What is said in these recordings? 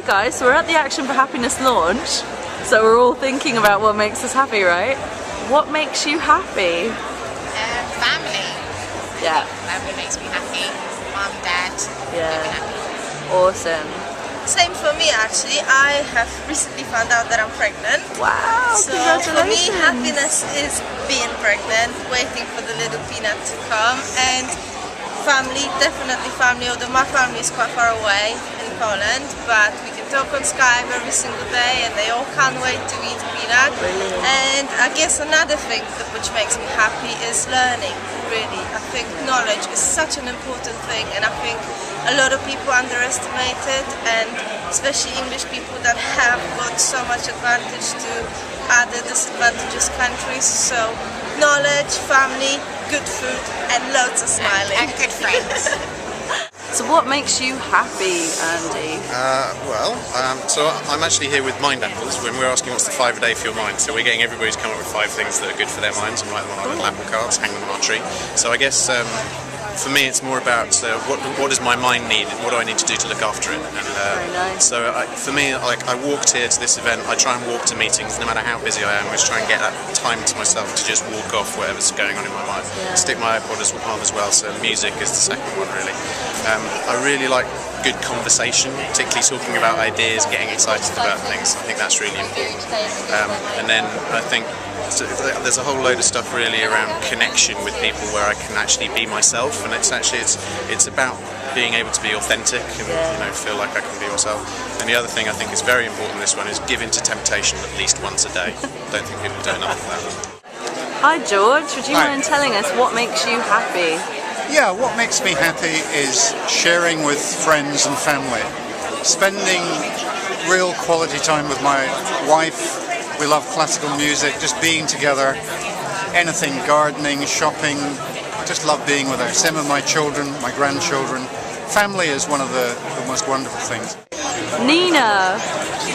Hey guys, so we're at the Action for Happiness launch, so we're all thinking about what makes us happy, right? What makes you happy? Family. Yeah. Family makes me happy. Mom, dad, Yeah. make me happy. Awesome. Same for me actually. I have recently found out that I'm pregnant. Wow, So for me, congratulations. happiness is being pregnant, waiting for the little peanut to come, and family, definitely family, although my family is quite far away in Poland, but we can talk on Skype every single day and they all can't wait to eat peanut. Brilliant. And I guess another thing which makes me happy is learning, really. I think knowledge is such an important thing, and I think a lot of people underestimate it, and especially English people that have got so much advantage to other disadvantaged countries. So knowledge, family, good food, and loads of smiling. And good friends. So what makes you happy, Andy? So I'm actually here with Mind Apples when we're asking what's the 5 a day for your mind. So we're getting everybody to come up with 5 things that are good for their minds and write them on our little apple cards, hang them on our tree. So I guess for me it's more about what does my mind need and what do I need to do to look after it. And, Very nice. So for me, like, I walked here to this event, I try and walk to meetings no matter how busy I am. I just try and get that time to myself to just walk off whatever's going on in my mind. Yeah. Stick my iPod on as well, so music is the second one really. I really like good conversation, particularly talking about ideas, getting excited about things. I think that's really important. And then I think there's a whole load of stuff really around connection with people where I can actually be myself, and it's about being able to be authentic and feel like I can be myself. And the other thing I think is very important in this one is give in to temptation at least once a day. Don't think people do enough of that. Hi George, would you Hi. mind telling us what makes you happy? Yeah, what makes me happy is sharing with friends and family, spending real quality time with my wife. We love classical music, just being together, anything, gardening, shopping. I just love being with her. Same with my children, my grandchildren. Family is one of the most wonderful things. Nina,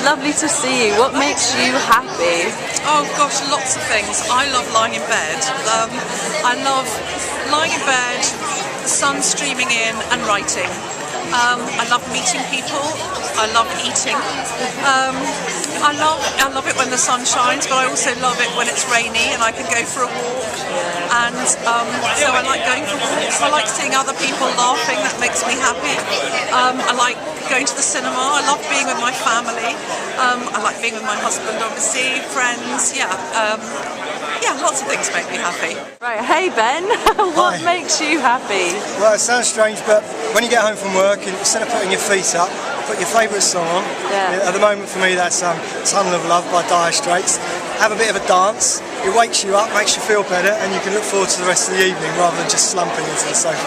lovely to see you. What makes you happy? Oh gosh, lots of things. I love lying in bed. I love lying in bed, the sun streaming in and writing. I love meeting people. I love eating. I love it when the sun shines, but I also love it when it's rainy and I can go for a walk. And so I like going for walks. I like seeing other people laughing. That makes me happy. I like going to the cinema. I love being with my family. I like being with my husband, obviously, friends. Yeah, lots of things make me happy. Right, hey Ben, what Hi. makes you happy? Well, it sounds strange, but when you get home from work, and instead of putting your feet up, put your favourite song on. Yeah. At the moment for me, that's Tunnel of Love by Dire Straits. Have a bit of a dance. It wakes you up, makes you feel better, and you can look forward to the rest of the evening rather than just slumping into the sofa.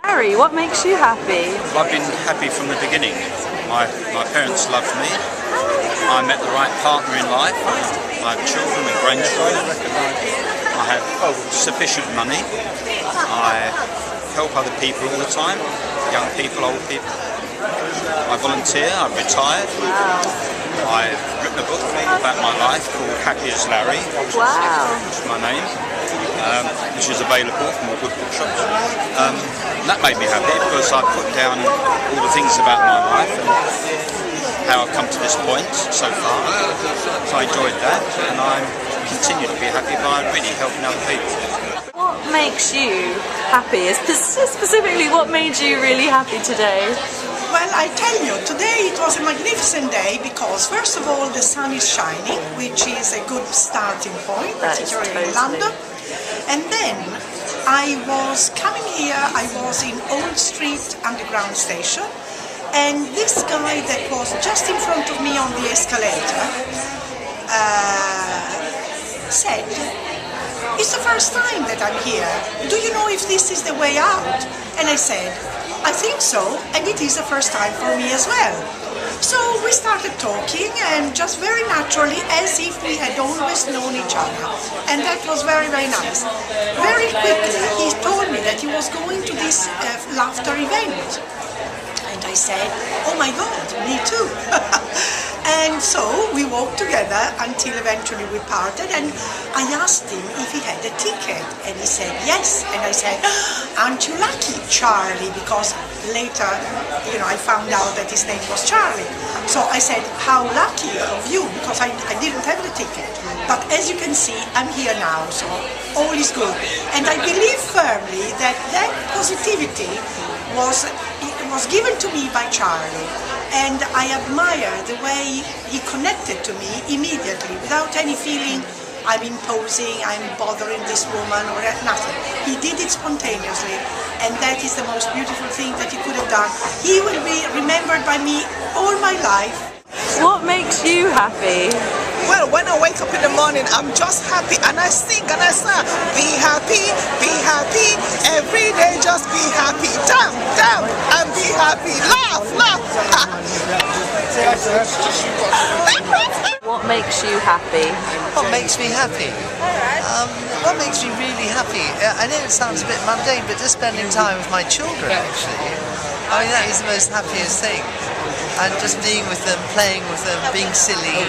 Larry, what makes you happy? I've been happy from the beginning. My parents loved me. I met the right partner in life. I have children and grandchildren. I have sufficient money. I help other people all the time, young people, old people. I volunteer, I've retired. I've written a book about my life called Happy as Larry, Wow. which is my name, which is available from all good bookshops. That made me happy because I put down all the things about my life and how I've come to this point so far. So I enjoyed that, and I continue to be happy by really helping other people. What makes you happy? Specifically, what made you really happy today? Well, I tell you, today it was a magnificent day because first of all the sun is shining, which is a good starting point, That is particularly in totally. London. And then I was coming here, I was in Old Street Underground Station, and this guy that was just in front of me on the escalator said, "It's the first time that I'm here. Do you know if this is the way out?" And I said, "I think so, and it is the first time for me as well." So we started talking, and just very naturally, as if we had always known each other. And that was very, very nice. Very quickly, he told me that he was going to this laughter event. And I said, "Oh my God, me too." And so we walked together until eventually we parted, and I asked him if he had a ticket, and he said yes. And I said, "Aren't you lucky, Charlie?" Because later, I found out that his name was Charlie. So I said, how lucky of you, because I didn't have the ticket. But as you can see, I'm here now, so all is good. And I believe firmly that that positivity was given to me by Charlie. And I admire the way he connected to me immediately, without any feeling I'm imposing, I'm bothering this woman or nothing. He did it spontaneously, and that is the most beautiful thing that he could have done. He will be remembered by me all my life. What makes you happy? Well, when I wake up in the morning, I'm just happy, and I sing and I say, be happy, every day just be happy, damn, and be happy, laugh. What makes you happy? What makes me happy? What makes me really happy? I know it sounds a bit mundane, but just spending time with my children, actually. I mean, that is the most happiest thing. And just being with them, playing with them, being silly.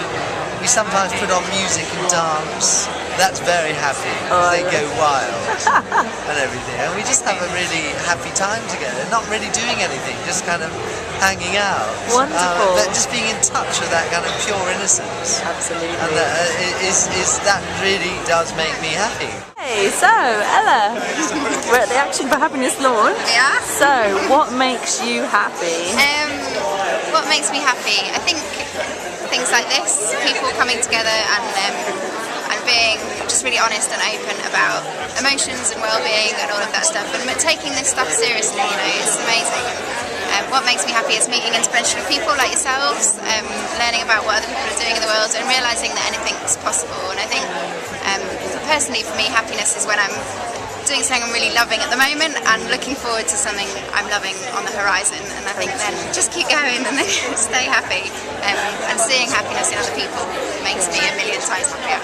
We sometimes put on music and dance. That's very happy. They go wild and everything. And we just have a really happy time together. Not really doing anything, just kind of hanging out. Wonderful. But just being in touch with that kind of pure innocence. Absolutely. And that really does make me happy. Hey, so Ella, we're at the Action for Happiness launch. Yeah. So, what makes you happy? What makes me happy? I think things like this, people coming together and being just really honest and open about emotions and well-being and all of that stuff, and taking this stuff seriously, you know, it's amazing. What makes me happy is meeting inspirational people like yourselves, learning about what other people are doing in the world and realising that anything's possible. And I think, personally for me, happiness is when I'm doing something I'm really loving at the moment and looking forward to something I'm loving on the horizon. And I think then just keep going and then stay happy. And seeing happiness in other people makes me a million times happier.